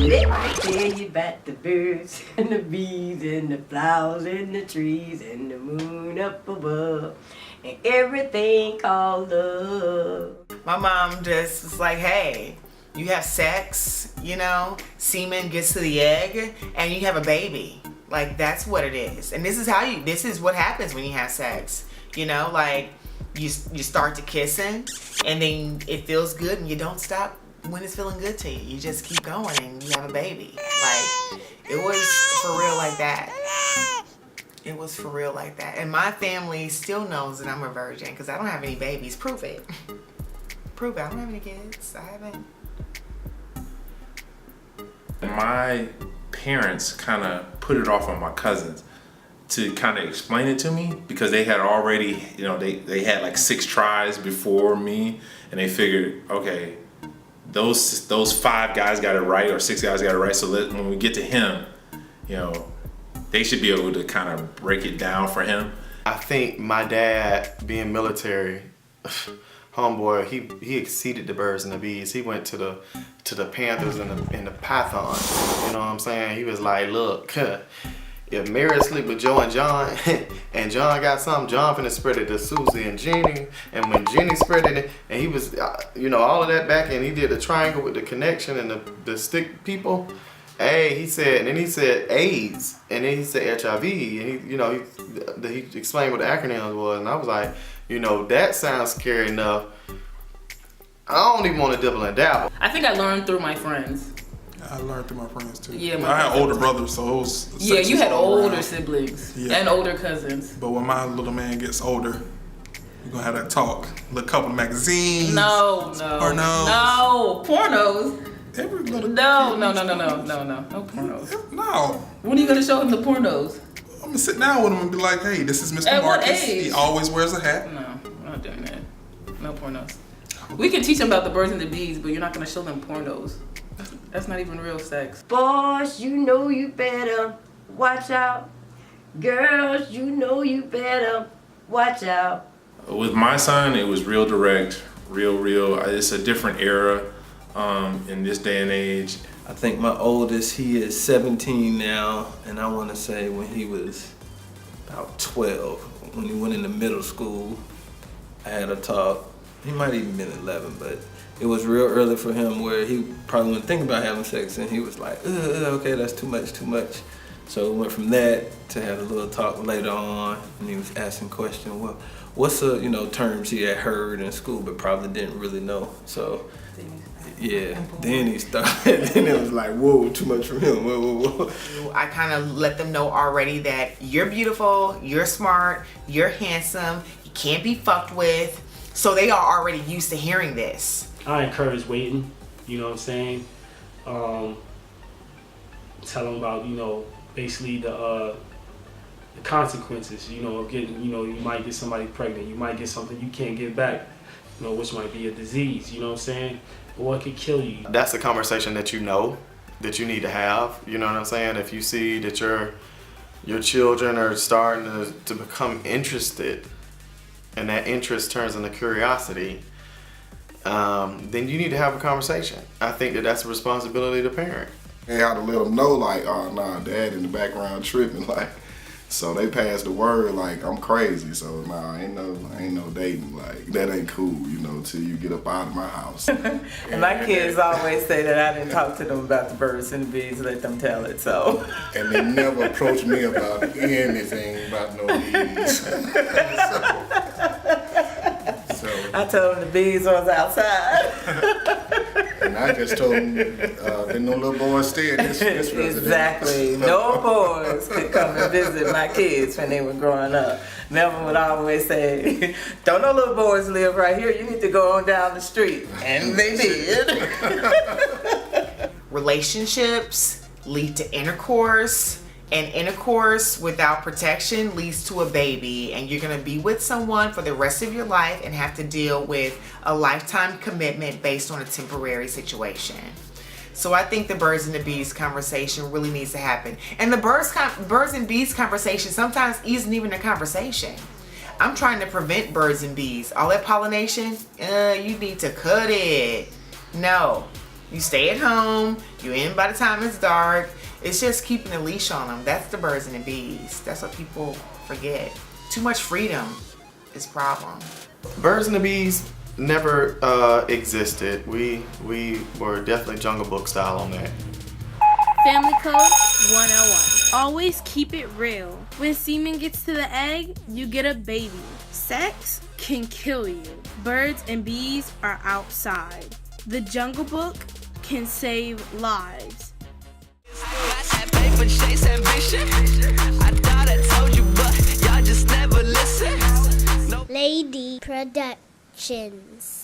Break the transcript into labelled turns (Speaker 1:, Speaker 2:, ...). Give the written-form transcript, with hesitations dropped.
Speaker 1: Let me tell you about the birds and the bees and the flowers and the trees and the moon up above and everything called love.
Speaker 2: My mom just was like, hey, you have sex, you know, semen gets to the egg and you have a baby. Like, that's what it is. And this is what happens when you have sex. You know, like you start to kissing and then it feels good and you don't stop when it's feeling good to you. You just keep going and you have a baby. Like, it was for real like that. It was for real like that. And my family still knows that I'm a virgin because I don't have any babies. Prove it. Prove it. I don't have any kids. I haven't.
Speaker 3: My parents kind of put it off on my cousins to kind of explain it to me because they had already, you know, they had like 6 tries before me, and they figured, okay, those 5 guys got it right or 6 guys got it right, so when we get to him, you know, they should be able to kind of break it down for him.
Speaker 4: I think my dad, being military, homeboy, he exceeded the birds and the bees. He went to the Panthers and the Pythons. You know what I'm saying? He was like, look, if Mary sleep with Joe and John, and John got something, John finna spread it to Susie and Jeannie. And when Jeannie spread it, and he was, you know, all of that back, and he did a triangle with the connection and the stick people. Hey, he said, and then he said AIDS, and then he said HIV, and he, you know, he explained what the acronyms was, and I was like, you know, that sounds scary enough. I don't even want to dibble and dabble.
Speaker 5: I think I learned through my friends.
Speaker 6: I learned through my friends too.
Speaker 5: Yeah,
Speaker 6: I had older brothers, so it was.
Speaker 5: Yeah, you had older
Speaker 6: around.
Speaker 5: siblings
Speaker 6: Yeah.
Speaker 5: and older cousins.
Speaker 6: But when my little man gets older, we're gonna have that talk. Look, couple of magazines.
Speaker 5: No.
Speaker 6: Or no.
Speaker 5: Pornos.
Speaker 6: Every little
Speaker 5: No
Speaker 6: kid
Speaker 5: pornos.
Speaker 6: No.
Speaker 5: When are you gonna show him the pornos?
Speaker 6: I'm gonna sit down with him and be like, hey, this is Mr.
Speaker 5: At what
Speaker 6: Marcus.
Speaker 5: age?
Speaker 6: He always wears a hat.
Speaker 5: No, we're not doing that. No pornos. We can teach them about the birds and the bees, but you're not gonna show them pornos. That's not even real sex.
Speaker 1: Boys, you know you better watch out. Girls, you know you better watch out.
Speaker 3: With my son, it was real direct, real. It's a different era in this day and age.
Speaker 7: I think my oldest, he is 17 now, and I want to say when he was about 12, when he went into middle school, I had a talk. He might even been 11, but it was real early for him where he probably wouldn't think about having sex, and he was like, okay, that's too much. So we went from that to have a little talk later on, and he was asking questions. Well, what's the, you know, terms he had heard in school but probably didn't really know. So yeah, then he started, then it was like, whoa, too much for him, whoa.
Speaker 2: I kind of let them know already that you're beautiful, you're smart, you're handsome, you can't be fucked with. So they are already used to hearing this.
Speaker 8: I encourage waiting, you know what I'm saying? Tell them about, you know, basically the consequences, you know, of getting, you know, you might get somebody pregnant, you might get something you can't get back, you know, which might be a disease, you know what I'm saying? Or it could kill you.
Speaker 4: That's a conversation that you know that you need to have. You know what I'm saying? If you see that your children are starting to become interested, and that interest turns into curiosity, then you need to have a conversation. I think that's a responsibility of the parent.
Speaker 9: They had to let them know, like, oh, nah, dad in the background tripping, like. So they passed the word like I'm crazy. So nah, ain't no dating. Like that ain't cool, you know, till you get up out of my house.
Speaker 2: And my kids always say that I didn't talk to them about the birds and the bees, let them tell it. So.
Speaker 9: And they never approached me about anything about no bees. so
Speaker 2: I told them the bees was outside.
Speaker 9: And I just told them that no little boys stay at this residence.
Speaker 2: Exactly. No boys could come and visit my kids when they were growing up. Melvin would always say, don't no little boys live right here. You need to go on down the street. And they did. Relationships lead to intercourse. And intercourse without protection leads to a baby, and you're going to be with someone for the rest of your life and have to deal with a lifetime commitment based on a temporary situation. So I think the birds and the bees conversation really needs to happen. And the birds and bees conversation sometimes isn't even a conversation. I'm trying to prevent birds and bees. All that pollination, you need to cut it. No, You stay at home. You in by the time it's dark. It's just keeping a leash on them. That's the birds and the bees. That's what people forget. Too much freedom is a problem.
Speaker 4: Birds and the bees never existed. We were definitely Jungle Book style on that.
Speaker 10: Family Code 101. Always keep it real. When semen gets to the egg, you get a baby. Sex can kill you. Birds and bees are outside. The Jungle Book can save lives.
Speaker 11: Lady Productions.